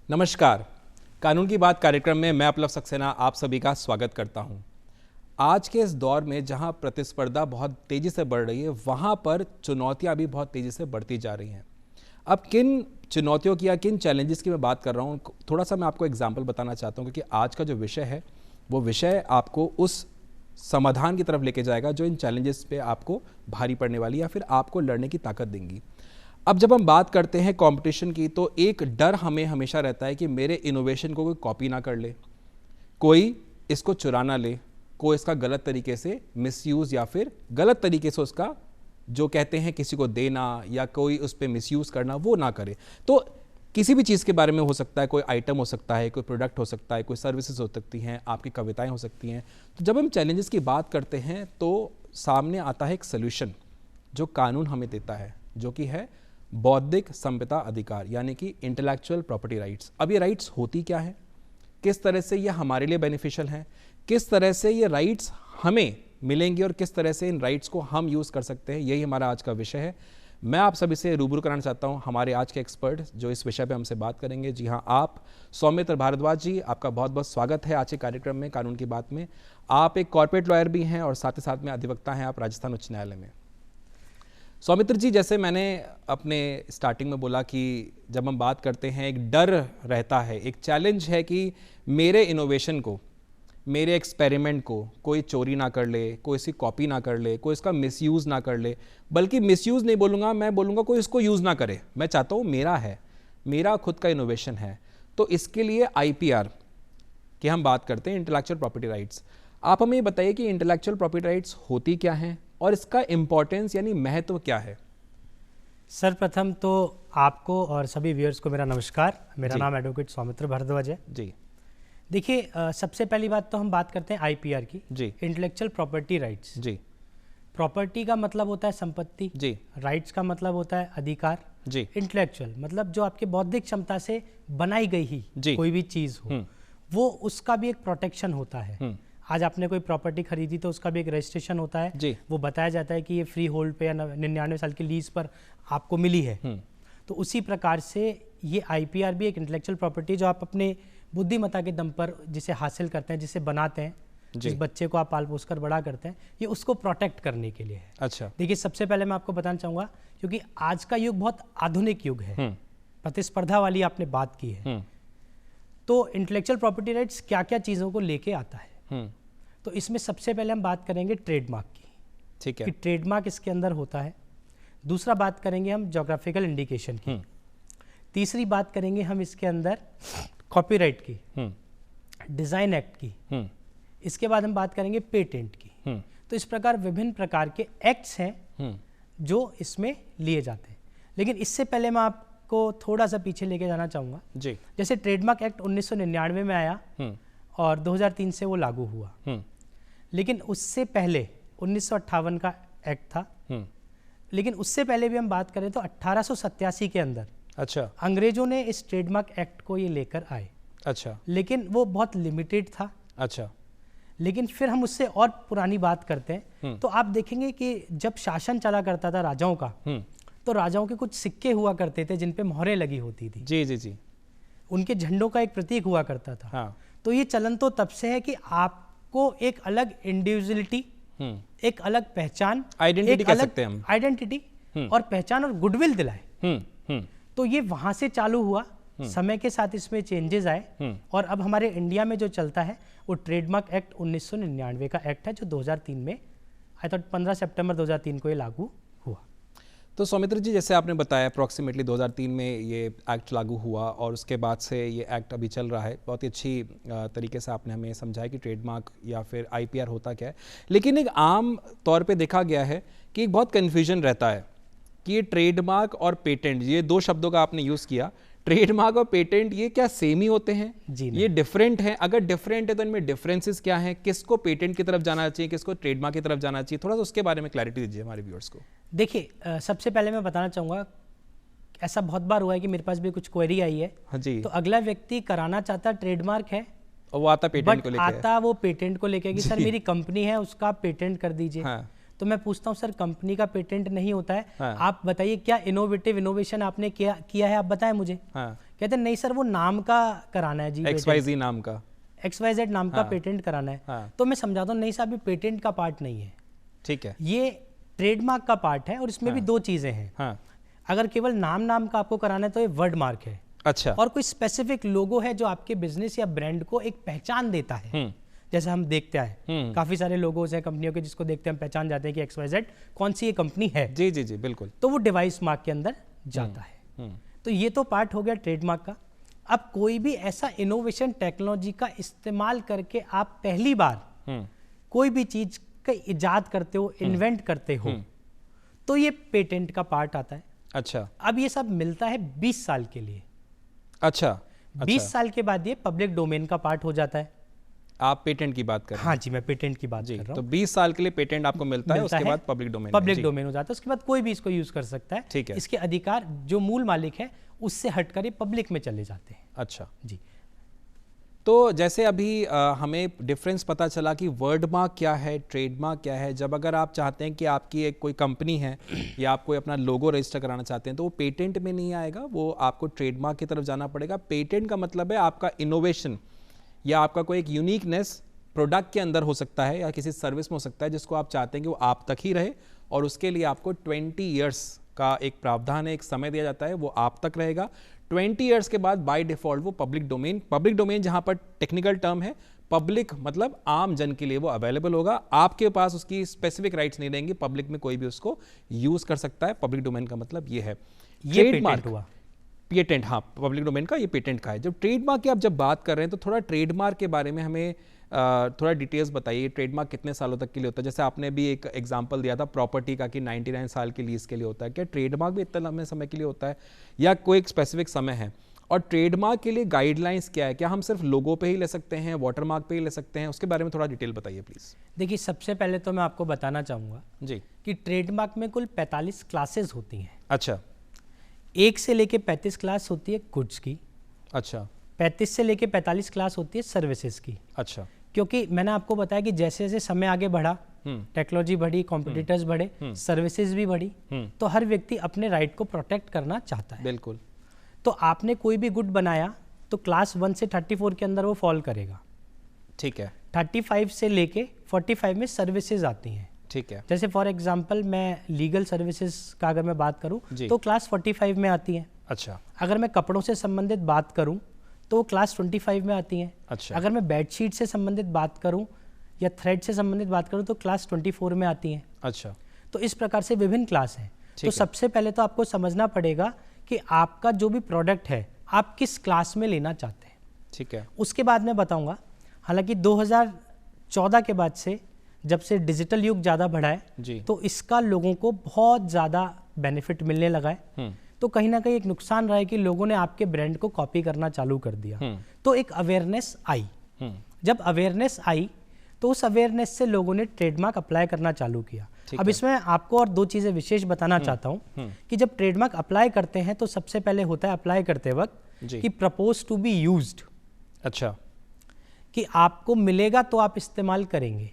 नमस्कार। कानून की बात कार्यक्रम में मैं अपलव सक्सेना आप सभी का स्वागत करता हूं। आज के इस दौर में जहां प्रतिस्पर्धा बहुत तेज़ी से बढ़ रही है, वहां पर चुनौतियां भी बहुत तेज़ी से बढ़ती जा रही हैं। अब किन चुनौतियों की या किन चैलेंजेस की मैं बात कर रहा हूं, थोड़ा सा मैं आपको एग्जाम्पल बताना चाहता हूं, क्योंकि आज का जो विषय है वो विषय आपको उस समाधान की तरफ लेके जाएगा जो इन चैलेंजेस पे आपको भारी पड़ने वाली या फिर आपको लड़ने की ताकत देंगी। अब जब हम बात करते हैं कंपटीशन की, तो एक डर हमें हमेशा रहता है कि मेरे इनोवेशन को कोई कॉपी ना कर ले, कोई इसको चुरा ना ले, कोई इसका गलत तरीके से मिसयूज या फिर गलत तरीके से उसका जो कहते हैं किसी को देना या कोई उस पर मिसयूज करना वो ना करे। तो किसी भी चीज़ के बारे में हो सकता है, कोई आइटम हो सकता है, कोई प्रोडक्ट हो सकता है, कोई सर्विसेज हो सकती हैं, आपकी कविताएं हो सकती हैं। तो जब हम चैलेंजेस की बात करते हैं तो सामने आता है एक सोल्यूशन जो कानून हमें देता है, जो कि है बौद्धिक संपदा अधिकार, यानी कि इंटेलेक्चुअल प्रॉपर्टी राइट्स। अब ये राइट्स होती क्या है, किस तरह से ये हमारे लिए बेनिफिशियल हैं, किस तरह से ये राइट्स हमें मिलेंगे और किस तरह से इन राइट्स को हम यूज़ कर सकते हैं, यही हमारा आज का विषय है। मैं आप सभी से रूबरू कराना चाहता हूं हमारे आज के एक्सपर्ट जो इस विषय पे हमसे बात करेंगे। जी हाँ, आप सौमित्र भारद्वाज जी, आपका बहुत बहुत स्वागत है आज के कार्यक्रम में कानून की बात में। आप एक कॉर्पोरेट लॉयर भी हैं और साथ ही साथ में अधिवक्ता हैं आप राजस्थान उच्च न्यायालय में। सौमित्र जी, जैसे मैंने अपने स्टार्टिंग में बोला कि जब हम बात करते हैं एक डर रहता है, एक चैलेंज है कि मेरे इनोवेशन को, मेरे एक्सपेरिमेंट को कोई चोरी ना कर ले, कोई इसकी कॉपी ना कर ले, कोई इसका मिसयूज़ ना कर ले। बल्कि मिसयूज़ नहीं बोलूँगा, मैं बोलूँगा कोई इसको यूज़ ना करे। मैं चाहता हूँ मेरा है, मेरा खुद का इनोवेशन है। तो इसके लिए आईपीआर की हम बात करते हैं, इंटेलेक्चुअल प्रॉपर्टी राइट्स। आप हमें ये बताइए कि इंटेलेक्चुअल प्रॉपर्टी राइट्स होती क्या हैं और इसका इम्पोर्टेंस यानी महत्व क्या है। सर्वप्रथम तो आपको और सभी व्यूअर्स को मेरा नमस्कार। मेरा नाम एडवोकेट सौमित्र भारद्वाज है जी। देखिए, सबसे पहली बात तो हम बात करते हैं आईपीआर की, जी। Intellectual property rights. जी। प्रॉपर्टी का मतलब होता है संपत्ति, जी। राइट्स का मतलब होता है अधिकार, जी। इंटेलेक्चुअल मतलब जो आपके बौद्धिक क्षमता से बनाई गई ही कोई भी चीज़ हो, वो उसका भी एक प्रोटेक्शन होता है। आज आपने कोई प्रॉपर्टी खरीदी तो उसका भी एक रजिस्ट्रेशन होता है जी। वो बताया जाता है कि ये फ्री होल्ड पे या 99 साल की लीज पर आपको मिली है। तो उसी प्रकार से ये आईपीआर भी एक इंटेलेक्चुअल प्रॉपर्टी जो आप अपने बुद्धिमत्ता के दम पर जिसे हासिल करते हैं, जिसे बनाते हैं, जिस बच्चे को आप पाल पोस कर बड़ा करते हैं, ये उसको प्रोटेक्ट करने के लिए है। अच्छा। देखिए, सबसे पहले मैं आपको बताना चाहूँगा, क्योंकि आज का युग बहुत आधुनिक युग है, प्रतिस्पर्धा वाली आपने बात की है, तो इंटेलेक्चुअल प्रॉपर्टी राइट्स क्या क्या चीज़ों को लेके आता है। तो इसमें सबसे पहले हम बात करेंगे ट्रेडमार्क की, ठीक है, कि ट्रेडमार्क इसके अंदर होता है। दूसरा बात करेंगे हम ज्योग्राफिकल इंडिकेशन की। तीसरी बात करेंगे हम इसके अंदर कॉपीराइट की, डिज़ाइन एक्ट की। इसके बाद हम बात करेंगे पेटेंट की। तो इस प्रकार विभिन्न प्रकार के एक्ट्स हैं जो इसमें लिए जाते हैं। लेकिन इससे पहले मैं आपको थोड़ा सा पीछे लेके जाना चाहूँगा जी। जैसे ट्रेडमार्क एक्ट 1999 में आया और 2003 से वो लागू हुआ। लेकिन उससे पहले 1958 का एक्ट था। लेकिन उससे पहले भी हम बात करें तो 1887 के अंदर अच्छा अंग्रेजों ने इस ट्रेडमार्क एक्ट को ये लेकर आए। अच्छा। लेकिन वो बहुत लिमिटेड था। अच्छा। लेकिन फिर हम उससे और पुरानी बात करते हैं तो आप देखेंगे कि जब शासन चला करता था राजाओं का, तो राजाओं के कुछ सिक्के हुआ करते थे जिन पे मोहरें लगी होती थी। जी जी जी। उनके झंडों का एक प्रतीक हुआ करता था। हाँ। तो ये चलन तो तब से है कि आपको एक अलग इंडिविजुअलिटी, एक अलग पहचान, आइडेंटिटी कह सकते हैं हम, आइडेंटिटी और पहचान और गुडविल दिलाए। तो ये वहां से चालू हुआ। समय के साथ इसमें चेंजेस आए और अब हमारे इंडिया में जो चलता है वो ट्रेडमार्क एक्ट 1999 का एक्ट है, जो 2003 में आई थॉट 15 सितंबर 2003 को ये लागू हुआ। तो सौमित्र जी, जैसे आपने बताया अप्रॉक्सीमेटली 2003 में ये एक्ट लागू हुआ और उसके बाद से ये एक्ट अभी चल रहा है। बहुत ही अच्छी तरीके से आपने हमें समझाया कि ट्रेडमार्क या फिर आईपीआर होता क्या है। लेकिन एक आम तौर पे देखा गया है कि एक बहुत कन्फ्यूजन रहता है कि ये ट्रेडमार्क और पेटेंट, ये दो शब्दों का आपने यूज़ किया, ट्रेडमार्क और पेटेंट ये क्या सेम ही होते हैं? जी ये डिफरेंट है? अगर डिफरेंट है तो इनमें डिफरेंसेस क्या हैं? किसको पेटेंट की तरफ जाना चाहिए, किसको ट्रेडमार्क की तरफ जाना चाहिए? थोड़ा सा उसके बारे में क्लैरिटी दीजिए हमारे व्यूअर्स को। देखिए, सबसे पहले मैं बताना चाहूँगा, ऐसा बहुत बार हुआ है कि मेरे पास भी कुछ क्वेरी आई है। हाँ जी। तो अगला व्यक्ति कराना चाहता ट्रेडमार्क है और वो आता पेटेंट को लेके, आता वो पेटेंट को लेके कि सर मेरी कंपनी है उसका पेटेंट कर दीजिए। हाँ। तो मैं पूछता हूँ, सर कंपनी का पेटेंट नहीं होता है। हाँ। आप बताइए क्या इनोवेशन आपने किया है, आप बताएं मुझे। हाँ। कहते हैं नहीं सर वो नाम का कराना है जी, XYZ नाम का, XYZ नाम का पेटेंट कराना है। हाँ। तो मैं समझाता हूँ नहीं साहब ये पेटेंट का पार्ट नहीं है, ठीक है, ये ट्रेडमार्क का पार्ट है और इसमें भी दो चीज़ें हैं। हाँ, अगर केवल नाम का आपको कराना है तो ये वर्ड मार्क है, अच्छा, और कोई स्पेसिफिक लोगो है जो आपके बिजनेस या ब्रांड को एक पहचान देता है। जैसे हम देखते हैं काफी सारे लोगोज हैं कंपनियों के जिसको देखते हैं हम पहचान जाते हैं कि XYZ कौन सी ये कंपनी है। जी जी जी बिल्कुल। तो वो डिवाइस मार्क के अंदर जाता है। तो ये तो पार्ट हो गया ट्रेडमार्क का। अब कोई भी ऐसा इनोवेशन टेक्नोलॉजी का इस्तेमाल करके आप पहली बार कोई भी चीज का इजाद करते हो, इन्वेंट करते हो, तो ये पेटेंट का पार्ट आता है। अच्छा, अब ये सब मिलता है 20 साल के लिए। अच्छा, 20 साल के बाद ये पब्लिक डोमेन का पार्ट हो जाता है। आप पेटेंट की बात कर रहे हैं? हाँ जी, मैं पेटेंट की बात कर रहा हूँ। तो 20 साल के लिए पेटेंट आपको मिलता है, उसके बाद पब्लिक डोमेन हो जाता है। उसके बाद कोई भी इसको यूज कर सकता है। ठीक है। इसके अधिकार जो मूल मालिक है उससे हटकर ये पब्लिक में चले जाते हैं। अच्छा जी। तो जैसे अभी हमें डिफरेंस पता चला कि वर्ड मार्क क्या है, ट्रेडमार्क क्या है। जब अगर आप चाहते हैं कि आपकी एक कोई कंपनी है या आप कोई अपना लोगो रजिस्टर कराना चाहते हैं तो वो पेटेंट में नहीं आएगा, वो आपको ट्रेडमार्क की तरफ जाना पड़ेगा। पेटेंट का मतलब है आपका इनोवेशन या आपका कोई एक यूनिकनेस प्रोडक्ट के अंदर हो सकता है या किसी सर्विस में हो सकता है जिसको आप चाहते हैं कि वो आप तक ही रहे, और उसके लिए आपको 20 ईयर्स का एक प्रावधान है, एक समय दिया जाता है, वो आप तक रहेगा। 20 ईयर्स के बाद बाय डिफॉल्ट वो पब्लिक डोमेन जहां पर टेक्निकल टर्म है, पब्लिक मतलब आम जन के लिए वो अवेलेबल होगा। आपके पास उसकी स्पेसिफिक राइट्स नहीं रहेंगी, पब्लिक में कोई भी उसको यूज कर सकता है। पब्लिक डोमेन का मतलब ये है। ये पेटेंट हुआ। पेटेंट, हाँ, पब्लिक डोमेन का ये पेटेंट का है। जब ट्रेडमार्क की आप जब बात कर रहे हैं तो थोड़ा ट्रेडमार्क के बारे में हमें थोड़ा डिटेल्स बताइए। ट्रेडमार्क कितने सालों तक के लिए होता है? जैसे आपने भी एक एग्जांपल दिया था प्रॉपर्टी का कि 99 साल की लीज के लिए होता है। क्या ट्रेडमार्क भी इतना लंबे समय के लिए होता है या कोई एक स्पेसिफिक समय है? और ट्रेडमार्क के लिए गाइडलाइंस क्या है? क्या हम सिर्फ लोगो पे ही ले सकते हैं, वाटरमार्क पे ही ले सकते हैं? उसके बारे में थोड़ा डिटेल बताइए प्लीज। देखिए, सबसे पहले तो मैं आपको बताना चाहूँगा जी कि ट्रेडमार्क में कुल 45 क्लासेस होती हैं। अच्छा। 1 से लेके 35 क्लास होती है गुड्स की। अच्छा। 35 से लेके 45 क्लास होती है सर्विसेज की। अच्छा। क्योंकि मैंने आपको बताया कि जैसे जैसे समय आगे बढ़ा, टेक्नोलॉजी बढ़ी, कॉम्पिटिटर्स बढ़े, सर्विसेज भी बढ़ी, तो हर व्यक्ति अपने राइट को प्रोटेक्ट करना चाहता है। बिल्कुल। तो आपने कोई भी गुड बनाया तो क्लास 1 से 34 के अंदर वो फॉल करेगा। ठीक है। 35 से लेके 45 में सर्विसेज आती हैं। ठीक है। जैसे फॉर एग्जांपल मैं लीगल सर्विसेज का अगर मैं बात करूं तो क्लास 45 में आती हैं। अच्छा। अगर मैं कपड़ों से संबंधित बात करूं तो क्लास 25 में आती हैं। अच्छा। अगर मैं बेडशीट से संबंधित बात करूं या थ्रेड से संबंधित बात करूं तो क्लास 24 में आती हैं। अच्छा। तो इस प्रकार से विभिन्न क्लास हैं। तो सबसे पहले तो आपको समझना पड़ेगा कि आपका जो भी प्रोडक्ट है आप किस क्लास में लेना चाहते हैं। ठीक है। उसके बाद मैं बताऊंगा। हालांकि 2014 के बाद से जब से डिजिटल युग ज़्यादा बढ़ा है तो इसका लोगों को बहुत ज़्यादा बेनिफिट मिलने लगा है। तो कहीं ना कहीं एक नुकसान रहा है कि लोगों ने आपके ब्रांड को कॉपी करना चालू कर दिया। तो एक अवेयरनेस आई। जब अवेयरनेस आई तो उस अवेयरनेस से लोगों ने ट्रेडमार्क अप्लाई करना चालू किया। अब इसमें आपको और 2 चीज़ें विशेष बताना चाहता हूँ कि जब ट्रेडमार्क अप्लाई करते हैं तो सबसे पहले होता है अप्लाई करते वक्त कि प्रपोज टू बी यूज्ड। अच्छा। कि आपको मिलेगा तो आप इस्तेमाल करेंगे।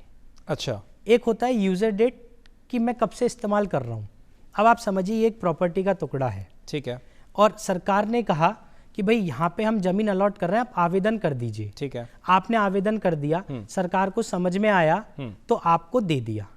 अच्छा। एक होता है यूजर डेट कि मैं कब से इस्तेमाल कर रहा हूँ। अब आप समझिए ये एक प्रॉपर्टी का टुकड़ा है। ठीक है। और सरकार ने कहा कि भाई यहाँ पे हम जमीन अलॉट कर रहे हैं, आप आवेदन कर दीजिए। ठीक है। आपने आवेदन कर दिया, सरकार को समझ में आया तो आपको दे दिया।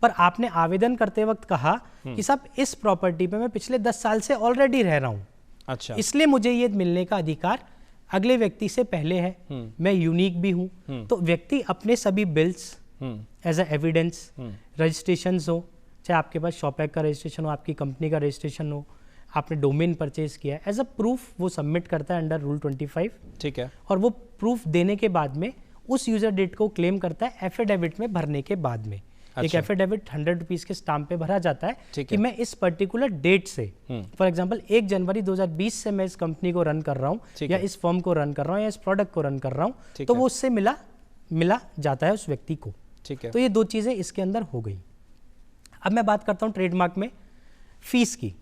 पर आपने आवेदन करते वक्त कहा कि साहब इस प्रॉपर्टी पे मैं पिछले 10 साल से ऑलरेडी रह रहा हूँ। अच्छा। इसलिए मुझे ये मिलने का अधिकार अगले व्यक्ति से पहले है। मैं यूनिक भी हूँ। तो व्यक्ति अपने सभी bills as a evidence, registration हो, चाहे आपके पास शॉपैक का रजिस्ट्रेशन हो, आपकी कंपनी का रजिस्ट्रेशन हो, आपने डोमेन परचेज किया है, एज अ प्रूफ वो सबमिट करता है अंडर रूल 25। ठीक है। और वो प्रूफ देने के बाद में उस यूजर डेट को क्लेम करता है एफिडेविट में भरने के बाद में। अच्छा। एक एफिडेविट 100 रुपीज के स्टाम्प पे भरा जाता है कि मैं इस पर्टिकुलर डेट से, फॉर एग्जांपल 1 जनवरी 2020 से मैं इस कंपनी को रन कर रहा हूँ या इस फर्म को रन कर रहा हूँ या इस प्रोडक्ट को रन कर रहा हूँ, तो वो उससे मिला जाता है उस व्यक्ति को। ठीक है। तो ये 2 चीजें इसके अंदर हो गई। अब मैं बात करता हूँ ट्रेडमार्क में फीस की।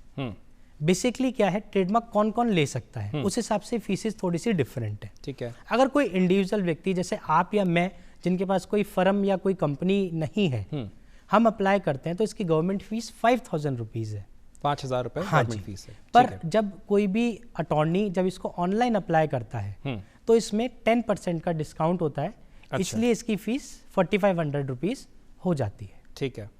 बेसिकली क्या है, ट्रेडमार्क कौन कौन ले सकता है, उस हिसाब से फीसेस थोड़ी सी डिफरेंट है। ठीक है। अगर कोई इंडिविजुअल व्यक्ति जैसे आप या मैं, जिनके पास कोई फर्म या कोई कंपनी नहीं है, हम अप्लाई करते हैं तो इसकी गवर्नमेंट फीस 5000 रुपीज़ है। 5,000 रुपए हाँ गवर्नमेंट जी। फीस है। पर जब कोई भी अटॉर्नी जब इसको ऑनलाइन अप्लाई करता है तो इसमें 10% का डिस्काउंट होता है। अच्छा। इसलिए इसकी फीस 4500 रुपीज़ हो जाती है। ठीक है।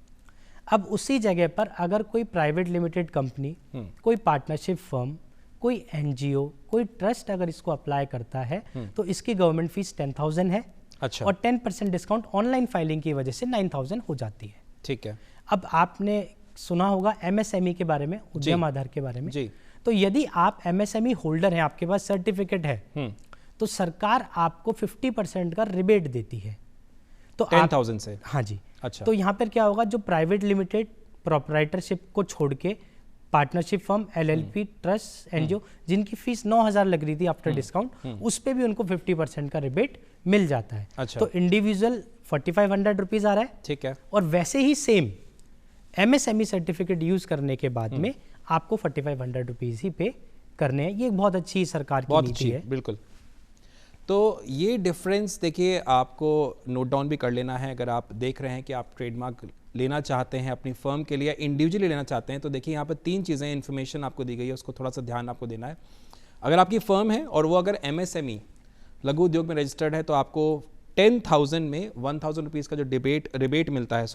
अब उसी जगह पर अगर कोई प्राइवेट लिमिटेड कंपनी, कोई पार्टनरशिप फर्म, कोई एनजीओ, कोई ट्रस्ट अगर इसको अप्लाई करता है तो इसकी गवर्नमेंट फीस 10,000 है। अच्छा। और 10% डिस्काउंट ऑनलाइन फाइलिंग की वजह से 9,000 हो जाती है। ठीक है। अब आपने सुना होगा एमएसएमई के बारे में, उद्यम आधार के बारे में जी। तो यदि आप एमएसएमई होल्डर हैं, आपके पास सर्टिफिकेट है, तो सरकार आपको 50% का रिबेट देती है। तो 10,000 से। हाँ जी। अच्छा। तो यहाँ पर क्या होगा, जो प्राइवेट लिमिटेड प्रोप्राइटरशिप को छोड़ के partnership firm, LLP, trust, NGO जिनकी फीस 9,000 लग रही थी आफ्टर डिस्काउंट, उस पे भी उनको 50% का रिबेट मिल जाता है। अच्छा। तो इंडिविजुअल 4500 रुपीज़ आ रहा है। ठीक है। और वैसे ही सेम एमएसएमई सर्टिफिकेट यूज करने के बाद में आपको 4500 रुपीज़ ही पे करने हैं। ये एक बहुत अच्छी सरकार की नीति है। बिल्कुल। तो ये डिफरेंस देखिए, आपको नोट डाउन भी कर लेना है। अगर आप देख रहे हैं कि आप ट्रेडमार्क लेना चाहते हैं अपनी फर्म के लिए या इंडिविजुअली लेना चाहते हैं, तो देखिए यहाँ पर 3 चीज़ें इन्फॉर्मेशन आपको दी गई है, उसको थोड़ा सा ध्यान आपको देना है। अगर आपकी फर्म है और वो अगर एमएसएमई लघु उद्योग में रजिस्टर्ड है तो आपको 10,000 में 1,000 रुपीज़ का जो रिबेट मिलता है,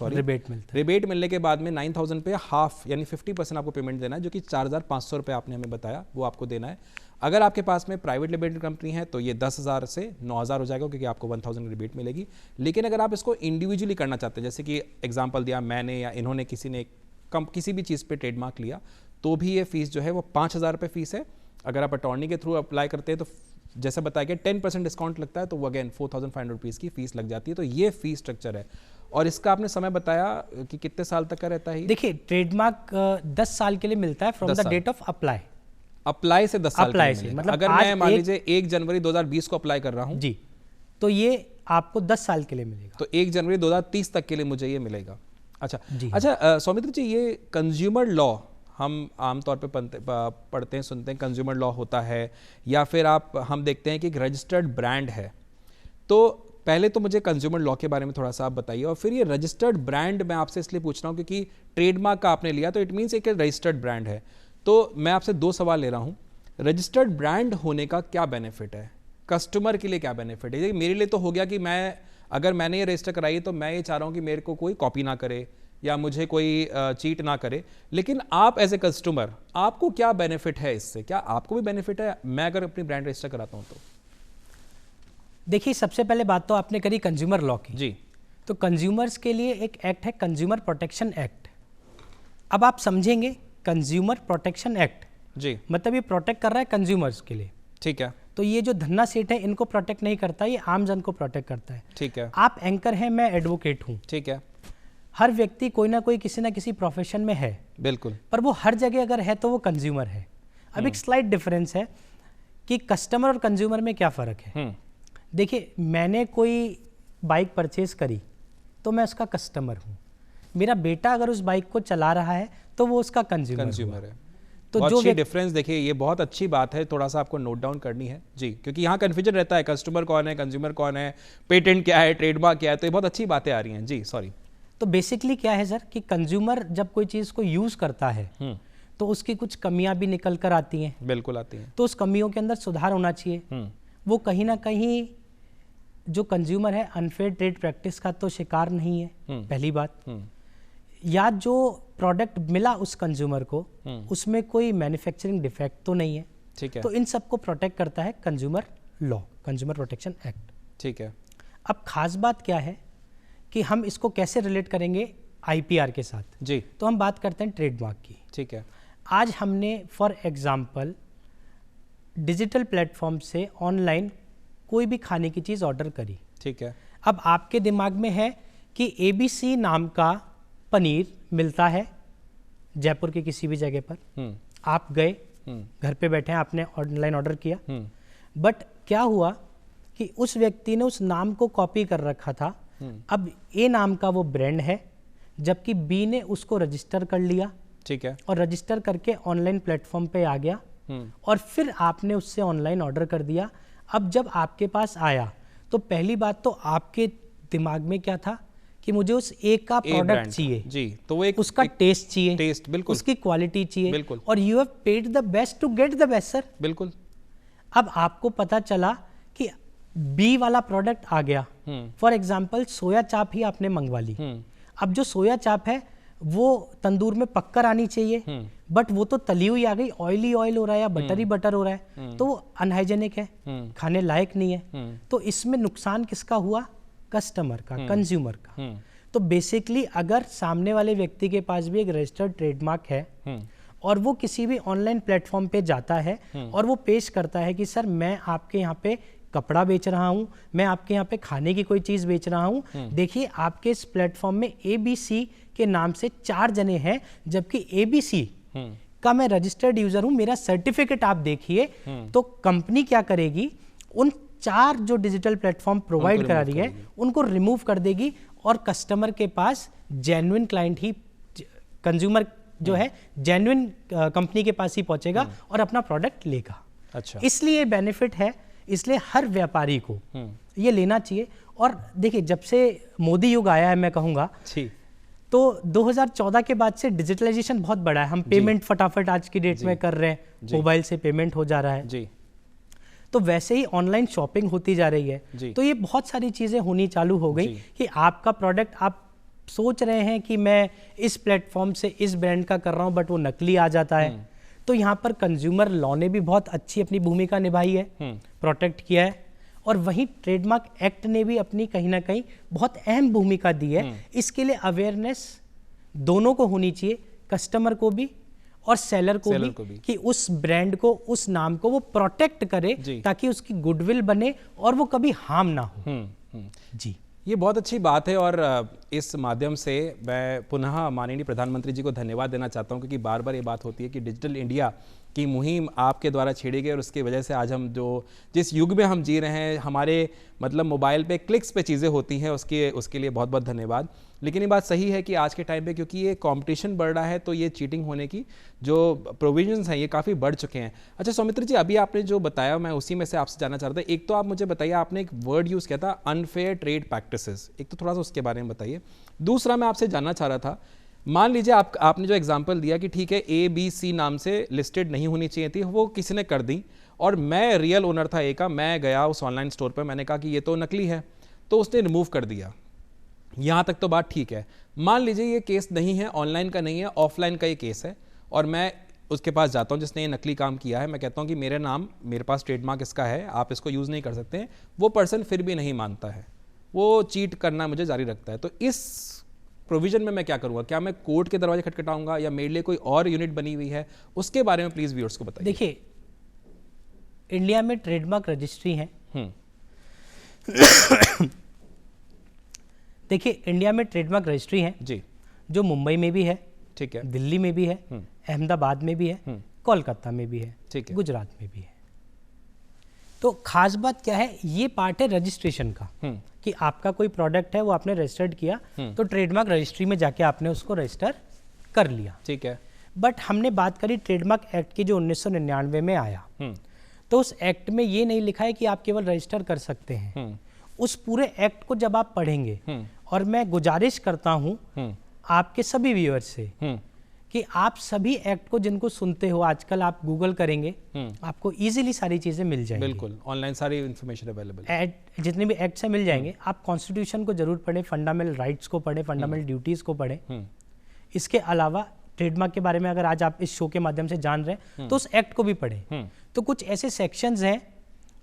रिबेट मिलने के बाद में 9,000 पे हाफ यानी 50% आपको पेमेंट देना है, जो कि 4,500 रुपये आपने हमें बताया वो आपको देना है। अगर आपके पास में प्राइवेट लिमिटेड कंपनी है तो ये 10,000 से 9,000 हो जाएगा, क्योंकि आपको 1,000 रिबेट मिलेगी। लेकिन अगर आप इसको इंडिविजुअली करना चाहते हैं, जैसे कि एग्जांपल दिया मैंने या इन्होंने, किसी ने किसी भी चीज़ पे ट्रेडमार्क लिया, तो भी ये फीस जो है वो 5,000 रुपये फीस है। अगर आप अटॉर्नी के थ्रू अप्लाई करते हैं तो जैसे बताया कि 10% डिस्काउंट लगता है, तो वो अगेन 4,500 रुपीज़ की फीस लग जाती है। तो ये फीस स्ट्रक्चर है। और इसका आपने समय बताया कि कितने साल तक का रहता है? देखिए, ट्रेडमार्क 10 साल के लिए मिलता है from the date of apply से 10 साल अप्लाई के लिए से, मतलब अगर मैं मान लीजिए 1 जनवरी 2020 को अप्लाई कर रहा हूँ जी, तो ये आपको 10 साल के लिए मिलेगा। तो 1 जनवरी 2030 तक के लिए मुझे ये मिलेगा। अच्छा जी। अच्छा सौमित्र जी, ये कंज्यूमर लॉ हम आमतौर पे पढ़ते हैं, सुनते हैं कंज्यूमर लॉ होता है, या फिर हम देखते हैं कि एक रजिस्टर्ड ब्रांड है। तो पहले तो मुझे कंज्यूमर लॉ के बारे में थोड़ा सा आप बताइए, और फिर ये रजिस्टर्ड ब्रांड मैं आपसे इसलिए पूछ रहा हूँ क्योंकि ट्रेडमार्क का आपने लिया तो इट मीन्स एक रजिस्टर्ड ब्रांड है। तो मैं आपसे 2 सवाल ले रहा हूँ। रजिस्टर्ड ब्रांड होने का क्या बेनिफिट है, कस्टमर के लिए क्या बेनिफिट है? मेरे लिए तो हो गया कि अगर मैंने ये रजिस्टर कराई तो मैं ये चाह रहा हूँ कि मेरे को कोई कॉपी ना करे या मुझे कोई चीट ना करे। लेकिन आप एज ए कस्टमर, आपको क्या बेनिफिट है इससे? क्या आपको भी बेनिफिट है मैं अगर अपनी ब्रांड रजिस्टर कराता हूँ तो? देखिए, सबसे पहले बात तो आपने करी कंज्यूमर लॉ की जी। तो कंज्यूमर्स के लिए एक एक्ट है, कंज्यूमर प्रोटेक्शन एक्ट। अब आप समझेंगे कंज्यूमर प्रोटेक्शन एक्ट जी, मतलब ये प्रोटेक्ट कर रहा है कंज्यूमर्स के लिए। ठीक है। तो ये जो धन्ना सेठ है इनको प्रोटेक्ट नहीं करता, ये आम जन को प्रोटेक्ट करता है। ठीक है। आप एंकर हैं, मैं एडवोकेट हूँ। ठीक है। हर व्यक्ति कोई ना कोई किसी ना किसी प्रोफेशन में है, बिल्कुल, पर वो हर जगह अगर है तो वो कंज्यूमर है। अब एक स्लाइट डिफरेंस है कि कस्टमर और कंज्यूमर में क्या फ़र्क है। देखिए, मैंने कोई बाइक परचेज करी तो मैं उसका कस्टमर हूँ, मेरा बेटा अगर उस बाइक को चला रहा है तो वो उसका कंज्यूमर है। तो बहुत अच्छी डिफरेंस, देखिए ये बहुत अच्छी बात है, थोड़ा सा आपको नोट डाउन करनी है जी, क्योंकि यहाँ कन्फ्यूजन रहता है कस्टमर कौन है, कंज्यूमर कौन है, पेटेंट क्या है, ट्रेडमार्क क्या है। तो ये बहुत अच्छी बातें आ रही हैं जी, सॉरी। तो बेसिकली क्या है सर कि कंज्यूमर जब कोई चीज़ को यूज़ करता है तो उसकी कुछ कमियां भी निकल कर आती हैं। बिल्कुल आती हैं। तो उस कमियों के अंदर सुधार होना चाहिए। वो कहीं ना कहीं जो कंज्यूमर है अनफेयर ट्रेड प्रैक्टिस का तो शिकार नहीं है, पहली बात। या जो प्रोडक्ट मिला उस कंज्यूमर को उसमें कोई मैन्युफैक्चरिंग डिफेक्ट तो नहीं है। ठीक है। तो इन सबको प्रोटेक्ट करता है consumer law, consumer protection act. ठीक है। अब खास बात क्या है कि हम इसको कैसे रिलेट करेंगे आईपीआर के साथ जी। तो हम बात करते हैं ट्रेडमार्क की। ठीक है। आज हमने फॉर एग्जांपल डिजिटल प्लेटफॉर्म से ऑनलाइन कोई भी खाने की चीज़ ऑर्डर करी। ठीक है। अब आपके दिमाग में है कि ABC नाम का पनीर मिलता है जयपुर के किसी भी जगह पर। आप गए, घर पे बैठे हैं, आपने ऑनलाइन ऑर्डर किया। बट क्या हुआ कि उस व्यक्ति ने उस नाम को कॉपी कर रखा था। अब A नाम का वो ब्रांड है, जबकि B ने उसको रजिस्टर कर लिया। ठीक है। और रजिस्टर करके ऑनलाइन प्लेटफॉर्म पे आ गया और फिर आपने उससे ऑनलाइन ऑर्डर कर दिया। अब जब आपके पास आया तो पहली बात तो आपके दिमाग में क्या था कि मुझे उस एक का प्रोडक्ट चाहिए जी, तो वो एक उसका टेस्ट चाहिए, टेस्ट बिल्कुल, उसकी क्वालिटी चाहिए बिल्कुल, और you have paid the best to get the best sir. बिल्कुल। अब आपको पता चला कि बी वाला प्रोडक्ट आ गया, फॉर एग्जाम्पल सोया चाप ही आपने मंगवा ली। अब जो सोया चाप है वो तंदूर में पककर आनी चाहिए, बट वो तो तली हुई आ गई, ऑयली ऑयल हो रहा है या बटरी बटर हो रहा है, तो वो अनहाइजेनिक है, खाने लायक नहीं है। तो इसमें नुकसान किसका हुआ? कस्टमर का, कंज्यूमर का। तो बेसिकली अगर सामने वाले व्यक्ति के पास भी एक रजिस्टर्ड ट्रेडमार्क है और वो किसी भी ऑनलाइन प्लेटफॉर्म पे जाता है और वो पेश करता है कि सर मैं आपके यहाँ पे कपड़ा बेच रहा हूँ, मैं आपके यहाँ पे खाने की कोई चीज़ बेच रहा हूँ, देखिए आपके इस प्लेटफॉर्म में ABC के नाम से 4 जने हैं, जबकि ABC का मैं रजिस्टर्ड यूजर हूँ, मेरा सर्टिफिकेट आप देखिए। तो कंपनी क्या करेगी? उन 4 जो डिजिटल प्लेटफॉर्म प्रोवाइड करा रही है उनको रिमूव कर देगी और कस्टमर के पास जेन्युइन क्लाइंट ही, कंज्यूमर जो है जेन्युइन कंपनी के पास ही पहुंचेगा और अपना प्रोडक्ट लेगा। अच्छा, इसलिए बेनिफिट है, इसलिए हर व्यापारी को ये लेना चाहिए। और देखिए जब से मोदी युग आया है मैं कहूँगा, तो 2014 के बाद से डिजिटलाइजेशन बहुत बढ़ा है। हम पेमेंट फटाफट आज की डेट में कर रहे हैं, मोबाइल से पेमेंट हो जा रहा है जी। तो वैसे ही ऑनलाइन शॉपिंग होती जा रही है। तो ये बहुत सारी चीज़ें होनी चालू हो गई कि आपका प्रोडक्ट आप सोच रहे हैं कि मैं इस प्लेटफॉर्म से इस ब्रांड का कर रहा हूं, बट वो नकली आ जाता है। तो यहाँ पर कंज्यूमर लॉ ने भी बहुत अच्छी अपनी भूमिका निभाई है, प्रोटेक्ट किया है, और वहीं ट्रेडमार्क एक्ट ने भी अपनी कहीं ना कहीं बहुत अहम भूमिका दी है। इसके लिए अवेयरनेस दोनों को होनी चाहिए, कस्टमर को भी और सेलर को भी कि उस ब्रांड को, उस नाम को वो प्रोटेक्ट करे ताकि उसकी गुडविल बने और वो कभी हार्म ना हो। जी, ये बहुत अच्छी बात है और इस माध्यम से मैं पुनः माननीय प्रधानमंत्री जी को धन्यवाद देना चाहता हूं, क्योंकि बार बार ये बात होती है कि डिजिटल इंडिया की मुहिम आपके द्वारा छेड़ी गई और उसकी वजह से आज हम जिस युग में हम जी रहे हैं, हमारे मतलब मोबाइल पे क्लिक्स पे चीज़ें होती हैं, उसके लिए बहुत बहुत धन्यवाद। लेकिन ये बात सही है कि आज के टाइम पे क्योंकि ये कंपटीशन बढ़ रहा है तो ये चीटिंग होने की जो प्रोविजंस हैं ये काफ़ी बढ़ चुके हैं। अच्छा सौमित्र जी, अभी आपने जो बताया मैं उसी में से आपसे जानना चाह रहा था। एक तो आप मुझे बताइए, आपने एक वर्ड यूज़ किया था अनफेयर ट्रेड प्रैक्टिसेस, एक तो थोड़ा सा उसके बारे में बताइए। दूसरा मैं आपसे जानना चाह रहा था, मान लीजिए आपने जो एग्जांपल दिया कि ठीक है ABC नाम से लिस्टेड नहीं होनी चाहिए थी, वो किसी ने कर दी और मैं रियल ओनर था ए का, मैं गया उस ऑनलाइन स्टोर पर, मैंने कहा कि ये तो नकली है, तो उसने रिमूव कर दिया। यहाँ तक तो बात ठीक है। मान लीजिए ये केस नहीं है, ऑनलाइन का नहीं है, ऑफलाइन का ये केस है और मैं उसके पास जाता हूँ जिसने ये नकली काम किया है, मैं कहता हूँ कि मेरे पास ट्रेडमार्क इसका है, आप इसको यूज़ नहीं कर सकते हैं। वो पर्सन फिर भी नहीं मानता है, वो चीट करना मुझे जारी रखता है। तो इस प्रोविजन में मैं क्या करूँगा? क्या मैं कोर्ट के दरवाजे खटखटाऊंगा या मेरे लिए कोई और यूनिट बनी हुई है? उसके बारे में प्लीज़ व्यूअर्स को बताइए। देखिए, इंडिया में ट्रेडमार्क रजिस्ट्री है। देखिए, इंडिया में ट्रेडमार्क रजिस्ट्री है जी, जो मुंबई में भी है, ठीक है, दिल्ली में भी है, अहमदाबाद में भी है, कोलकाता में भी है, ठीक है, गुजरात में भी है। तो खास बात क्या है, ये पार्ट है रजिस्ट्रेशन का कि आपका कोई प्रोडक्ट है वो आपने रजिस्टर्ड किया तो ट्रेडमार्क रजिस्ट्री में जाके आपने उसको रजिस्टर कर लिया, ठीक है। बट हमने बात करी ट्रेडमार्क एक्ट की जो 1999 में आया, तो उस एक्ट में ये नहीं लिखा है कि आप केवल रजिस्टर कर सकते हैं। उस पूरे एक्ट को जब आप पढ़ेंगे, और मैं गुजारिश करता हूं आपके सभी व्यूअर्स से कि आप सभी एक्ट को जिनको सुनते हो, आजकल आप गूगल करेंगे आपको इजीली सारी चीजें मिल जाएंगी, बिल्कुल ऑनलाइन सारी इंफॉर्मेशन अवेलेबल है, जितने भी एक्ट से मिल जाएंगे। आप कॉन्स्टिट्यूशन को जरूर पढ़ें, फंडामेंटल राइट्स को पढ़ें, फंडामेंटल ड्यूटीज को पढ़ें। इसके अलावा ट्रेडमार्क के बारे में अगर आज आप इस शो के माध्यम से जान रहे हैं तो उस एक्ट को भी पढ़ें। तो कुछ ऐसे सेक्शंस हैं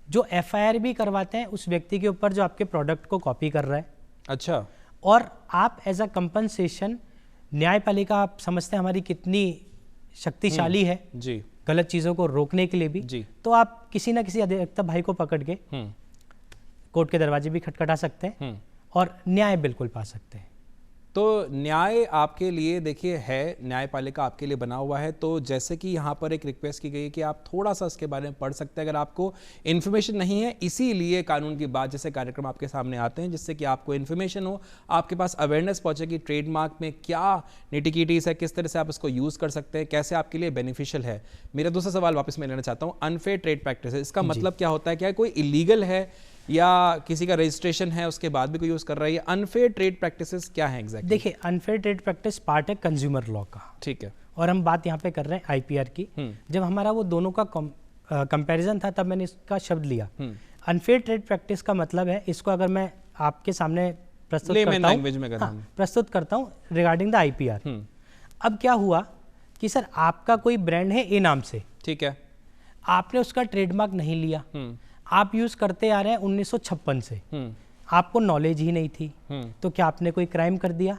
जो FIR भी करवाते हैं उस व्यक्ति के ऊपर जो आपके प्रोडक्ट को कॉपी कर रहा है। अच्छा, और आप एज अ कंपनसेशन, न्यायपालिका आप समझते हैं हमारी कितनी शक्तिशाली है जी, गलत चीज़ों को रोकने के लिए भी जी। तो आप किसी ना किसी अधिवक्ता भाई को पकड़ के कोर्ट के दरवाजे भी खटखटा सकते हैं और न्याय बिल्कुल पा सकते हैं। तो न्याय आपके लिए देखिए है, न्यायपालिका आपके लिए बना हुआ है। तो जैसे कि यहाँ पर एक रिक्वेस्ट की गई है कि आप थोड़ा सा इसके बारे में पढ़ सकते हैं अगर आपको इन्फॉर्मेशन नहीं है। इसीलिए कानून की बात जैसे कार्यक्रम आपके सामने आते हैं जिससे कि आपको इन्फॉर्मेशन हो, आपके पास अवेयरनेस पहुँचे कि ट्रेडमार्क में क्या निटिकिटीज है, किस तरह से आप इसको यूज़ कर सकते हैं, कैसे आपके लिए बेनिफिशियल है। मेरा दूसरा सवाल वापस मैं लेना चाहता हूँ, अनफेयर ट्रेड प्रैक्टिस, इसका मतलब क्या होता है? क्या कोई इलीगल है या किसी का रजिस्ट्रेशन है उसके बाद भी कोई यूज कर रहा है? अनफेयर ट्रेड प्रैक्टिसेस क्या है एग्जैक्टली? देखिए, अनफेयर ट्रेड प्रैक्टिस पार्ट है कंज्यूमर लॉ का, ठीक है, और हम बात यहाँ पे कर रहे हैं आईपीआर की। जब हमारा वो दोनों का कंपैरिजन था तब मैंने इसका शब्द लिया। अनफेयर ट्रेड प्रैक्टिस का मतलब है, इसको अगर मैं आपके सामने प्रस्तुत करता हूँ रिगार्डिंग द आईपीआर। अब क्या हुआ कि सर आपका कोई ब्रांड है ए नाम से, ठीक है, आपने उसका ट्रेडमार्क नहीं लिया, आप यूज करते आ रहे हैं 1956 से, आपको नॉलेज ही नहीं थी, तो क्या आपने कोई क्राइम कर दिया?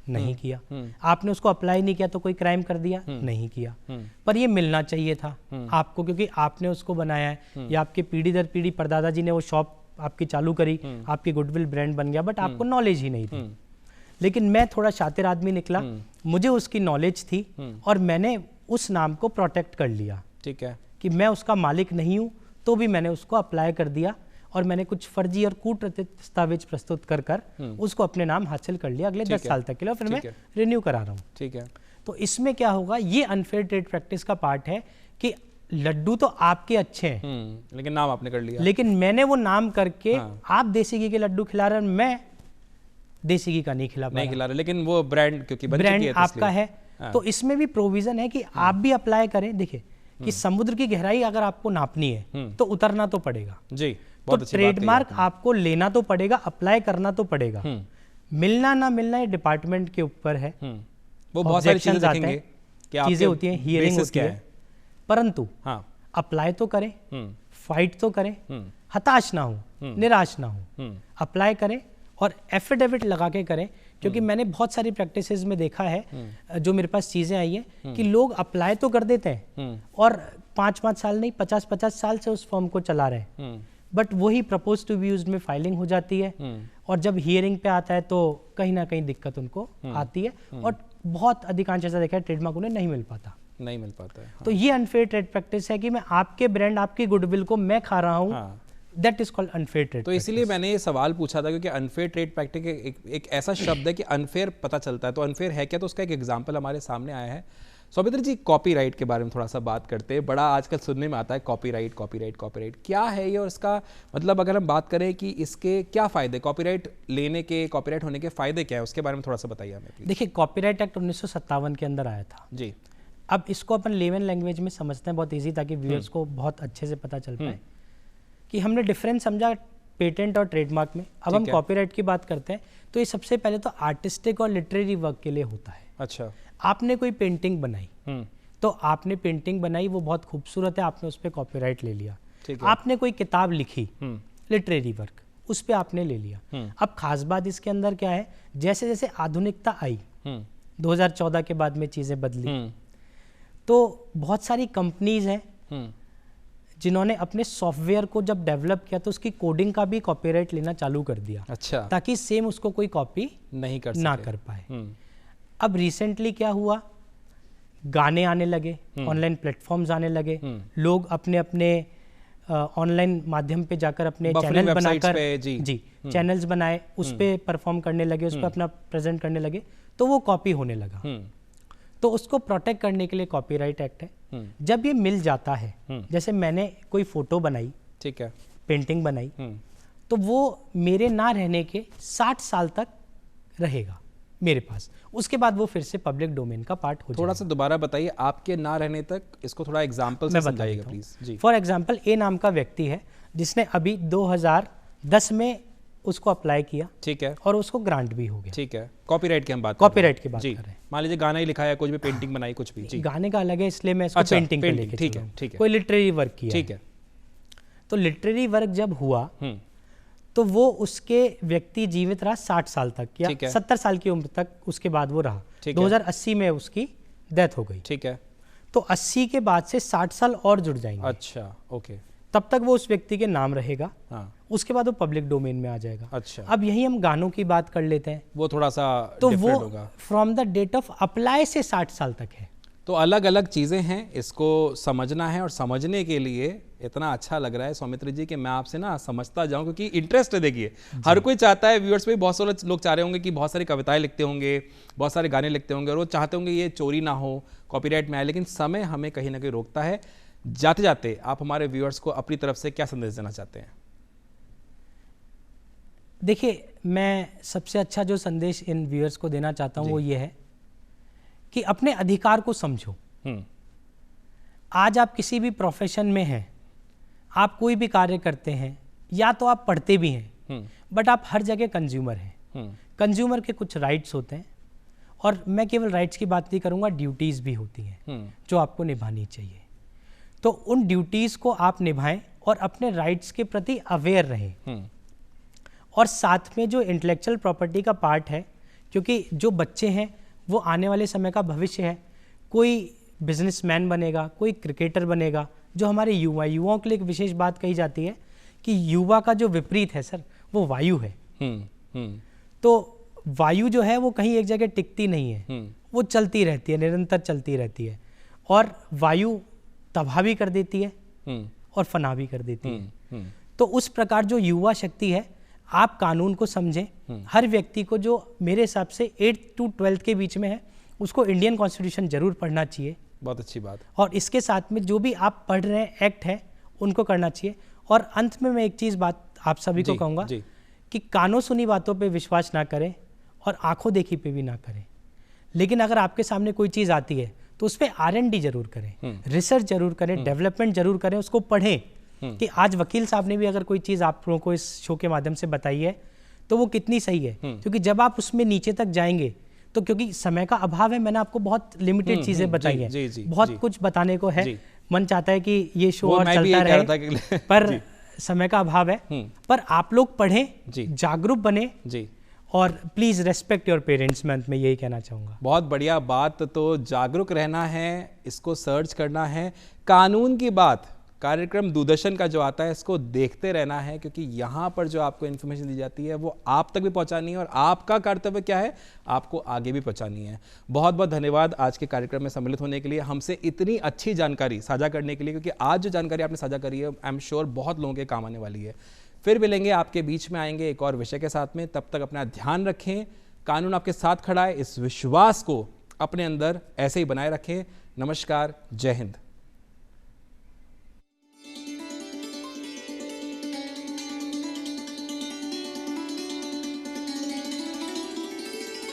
नहीं किया। आपने उसको अप्लाई नहीं किया तो कोई क्राइम कर दिया? नहीं किया। पर ये मिलना चाहिए था आपको, क्योंकि आपने उसको बनाया है, या आपके पीढ़ी दर पीढ़ी परदादा जी ने वो शॉप आपकी चालू करी, आपकी गुडविल ब्रांड बन गया, बट आपको नॉलेज ही नहीं थी। लेकिन मैं थोड़ा शातिर आदमी निकला, मुझे उसकी नॉलेज थी और मैंने उस नाम को प्रोटेक्ट कर लिया, ठीक है, कि मैं उसका मालिक नहीं हूं, तो भी मैंने उसको अप्लाई कर दिया और मैंने कुछ फर्जी और कूट दस्तावेज प्रस्तुत कर उसको अपने नाम हासिल कर लिया अगले 10 साल तक के लिए, और फिर मैं रिन्यू करा रहा हूँ। ठीक है। तो इसमें क्या होगा, ये अनफेयर ट्रेड प्रैक्टिस का पार्ट है कि लड्डू तो आपके अच्छे हैं, लेकिन नाम आपने कर लिया, लेकिन मैंने वो नाम करके आप देसी घी के लड्डू खिला रहे हैं, मैं देसी घी का नहीं खिला रहे, लेकिन वो ब्रांड क्योंकि ब्रांड आपका है। तो इसमें भी प्रोविजन है कि आप भी अप्लाई करें। देखिए कि समुद्र की गहराई अगर आपको नापनी है तो उतरना तो पड़ेगा जी, तो ट्रेडमार्क आपको लेना तो पड़ेगा, अप्लाई करना तो पड़ेगा। मिलना ना मिलना ये डिपार्टमेंट के ऊपर है, वो बहुत सारी चीजें देखेंगे, चीजें होती हैं, हियरिंग होती है, परंतु अप्लाई तो करें, फाइट तो करें, हताश ना हो, निराश ना हो, अप्लाई करें और एफिडेविट लगा के करें। क्योंकि मैंने बहुत सारी प्रैक्टिसेस में देखा है, जो मेरे पास चीजें आई हैं, कि लोग अप्लाई तो कर देते हैं और 5-5 साल नहीं 50-50 साल से उस फॉर्म को चला रहे हैं, बट वही प्रपोज टू बी यूज्ड में फाइलिंग हो जाती है, और जब हियरिंग पे आता है तो कहीं ना कहीं दिक्कत उनको आती है, और बहुत अधिकांश ऐसा देखा है ट्रेडमार्क उन्हें नहीं मिल पाता है। तो ये अनफेयर ट्रेड प्रैक्टिस है कि मैं आपके ब्रांड, आपकी गुडविल को मैं खा रहा हूँ, that is called unfair trade. तो इसीलिए मैंने ये सवाल पूछा था, क्योंकि अनफेयर ट्रेड प्रैक्टिस एक ऐसा शब्द है कि अनफेयर पता चलता है, तो अनफेयर है क्या, तो उसका एक एग्जांपल हमारे सामने आया है। सौमित्र जी, कॉपीराइट के बारे में थोड़ा सा बात करते हैं। बड़ा आजकल सुनने में आता है कॉपीराइट क्या है ये, और इसका मतलब अगर हम बात करें कि इसके क्या फायदे, कॉपीराइट लेने के, कॉपीराइट होने के फायदे क्या है, उसके बारे में थोड़ा सा बताइए हमें। देखिए, कॉपीराइट एक्ट 1957 के अंदर आया था जी। अब इसको अपन लेमन लैंग्वेज में समझते हैं बहुत ईजी, ताकि व्यूअर्स को बहुत अच्छे से पता चल पाए कि हमने डिफरेंस समझा पेटेंट और ट्रेडमार्क में। अब हम कॉपीराइट की बात करते हैं, तो ये सबसे पहले तो आर्टिस्टिक और लिटरेरी वर्क के लिए होता है। अच्छा, आपने कोई पेंटिंग बनाई, तो आपने पेंटिंग बनाई, वो बहुत खूबसूरत है, आपने उस पर कॉपीराइट ले लिया। आपने कोई किताब लिखी, लिटरेरी वर्क, उस पर आपने ले लिया। अब खास बात इसके अंदर क्या है, जैसे जैसे आधुनिकता आई, 2014 के बाद में चीजें बदली, तो बहुत सारी कंपनीज हैं जिन्होंने अपने सॉफ्टवेयर को जब डेवलप किया तो उसकी कोडिंग का भी कॉपीराइट लेना चालू कर दिया। अच्छा, ताकि सेम उसको कोई कॉपी नहीं कर पाए। अब रिसेंटली क्या हुआ, गाने आने लगे, ऑनलाइन प्लेटफॉर्म्स आने लगे, लोग अपने अपने ऑनलाइन माध्यम पे जाकर अपने चैनल बनाकर जी चैनल्स बनाए, उस पे परफॉर्म करने लगे, उस पे अपना प्रेजेंट करने लगे, तो वो कॉपी होने लगा। तो उसको प्रोटेक्ट करने के लिए कॉपीराइट एक्ट है। जब ये मिल जाता है, जैसे मैंने कोई फोटो बनाई, ठीक है, पेंटिंग बनाई, तो वो मेरे ना रहने के 60 साल तक रहेगा मेरे पास, उसके बाद वो फिर से पब्लिक डोमेन का पार्ट हो जाएगा। थोड़ा सा दोबारा बताइए, आपके ना रहने तक, इसको थोड़ा एग्जांपल से समझाइएगा प्लीज जी। फॉर एग्जांपल, ए नाम का व्यक्ति है जिसने अभी 2010 में उसको अप्लाई किया, ठीक है, और उसको ग्रांट भी हो गया, ठीक है। कॉपीराइट की हम बात कर रहे हैं। मान लीजिए गाना ही लिखा है, कुछ भी पेंटिंग बनाई, कुछ भी, गाने का अलग है, इसलिए मैं इसको पेंटिंग पे लेके, ठीक है, कोई लिटरेरी वर्क किया, ठीक है। तो लिटरेरी वर्क जब हुआ तो वो उसके व्यक्ति जीवित रहा 60 साल तक, या 70 साल की उम्र तक, उसके बाद वो रहा। 2080 में उसकी डेथ हो गई, ठीक है। तो 80 के बाद से 60 साल और जुड़ जाएंगे। अच्छा, ओके। तब तक वो उस व्यक्ति के नाम रहेगा, उसके बाद वो पब्लिक डोमेन में आ जाएगा। अच्छा, अब यही हम गानों की बात कर लेते हैं, वो थोड़ा सा तो वो from the date of apply से 60 साल तक है। तो अलग अलग चीज़ें हैं, इसको समझना है, और समझने के लिए इतना अच्छा लग रहा है सौमित्र जी कि मैं आपसे ना समझता जाऊं, क्योंकि इंटरेस्ट है। देखिए, हर कोई चाहता है, व्यूअर्स में बहुत सारे लोग चाह रहे होंगे कि बहुत सारी कविताएं लिखते होंगे, बहुत सारे गाने लिखते होंगे, और वो चाहते होंगे ये चोरी ना हो, कॉपीराइट में आए, लेकिन समय हमें कहीं ना कहीं रोकता है। जाते जाते आप हमारे व्यूअर्स को अपनी तरफ से क्या संदेश देना चाहते हैं? देखिए, मैं सबसे अच्छा जो संदेश इन व्यूअर्स को देना चाहता हूँ वो ये है कि अपने अधिकार को समझो। आज आप किसी भी प्रोफेशन में हैं, आप कोई भी कार्य करते हैं, या तो आप पढ़ते भी हैं, बट आप हर जगह कंज्यूमर हैं। कंज्यूमर के कुछ राइट्स होते हैं, और मैं केवल राइट्स की बात नहीं करूँगा, ड्यूटीज़ भी होती हैं जो आपको निभानी चाहिए। तो उन ड्यूटीज़ को आप निभाएं और अपने राइट्स के प्रति अवेयर रहें। और साथ में जो इंटेलेक्चुअल प्रॉपर्टी का पार्ट है, क्योंकि जो बच्चे हैं वो आने वाले समय का भविष्य है। कोई बिजनेसमैन बनेगा, कोई क्रिकेटर बनेगा। जो हमारे युवाओं के लिए एक विशेष बात कही जाती है कि युवा का जो विपरीत है सर, वो वायु है। तो वायु जो है वो कहीं एक जगह टिकती नहीं है, वो चलती रहती है, निरंतर चलती रहती है। और वायु तबाह भी कर देती है और फना भी कर देती है। तो उस प्रकार जो युवा शक्ति है, आप कानून को समझें। हर व्यक्ति को, जो मेरे हिसाब से 8th to 12th के बीच में है, उसको इंडियन कॉन्स्टिट्यूशन जरूर पढ़ना चाहिए। बहुत अच्छी बात। और इसके साथ में जो भी आप पढ़ रहे हैं एक्ट है, उनको करना चाहिए। और अंत में मैं एक चीज़ बात आप सभी को कहूँगा कि कानों सुनी बातों पे विश्वास ना करें और आंखों देखी पे भी ना करें। लेकिन अगर आपके सामने कोई चीज़ आती है तो उस पर R&D जरूर करें, रिसर्च जरूर करें, डेवलपमेंट जरूर करें, उसको पढ़ें। कि आज वकील साहब ने भी अगर कोई चीज़ आप लोगों को इस शो के माध्यम से बताई है तो वो कितनी सही है। क्योंकि जब आप उसमें नीचे तक जाएंगे तो, क्योंकि समय का अभाव है, मैंने आपको बहुत लिमिटेड चीज़ें बताई हैं, बहुत कुछ बताने को है। मन चाहता है कि ये शो और चलता रहे, पर समय का अभाव है। पर आप लोग पढ़ें, जागरूक बने, और प्लीज़ रेस्पेक्ट योर पेरेंट्स। मैं अंत में यही कहना चाहूँगा। बहुत बढ़िया बात। तो जागरूक रहना है, इसको सर्च करना है। कानून की बात कार्यक्रम दूरदर्शन का जो आता है, इसको देखते रहना है, क्योंकि यहाँ पर जो आपको इन्फॉर्मेशन दी जाती है वो आप तक भी पहुँचानी है, और आपका कर्तव्य क्या है, आपको आगे भी पहुँचानी है। बहुत बहुत धन्यवाद आज के कार्यक्रम में सम्मिलित होने के लिए, हमसे इतनी अच्छी जानकारी साझा करने के लिए, क्योंकि आज जो जानकारी आपने साझा करी है आई एम श्योर बहुत लोगों के काम आने वाली है। फिर मिलेंगे, आपके बीच में आएंगे एक और विषय के साथ में। तब तक अपना ध्यान रखें, कानून आपके साथ खड़ा है, इस विश्वास को अपने अंदर ऐसे ही बनाए रखें। नमस्कार, जय हिंद।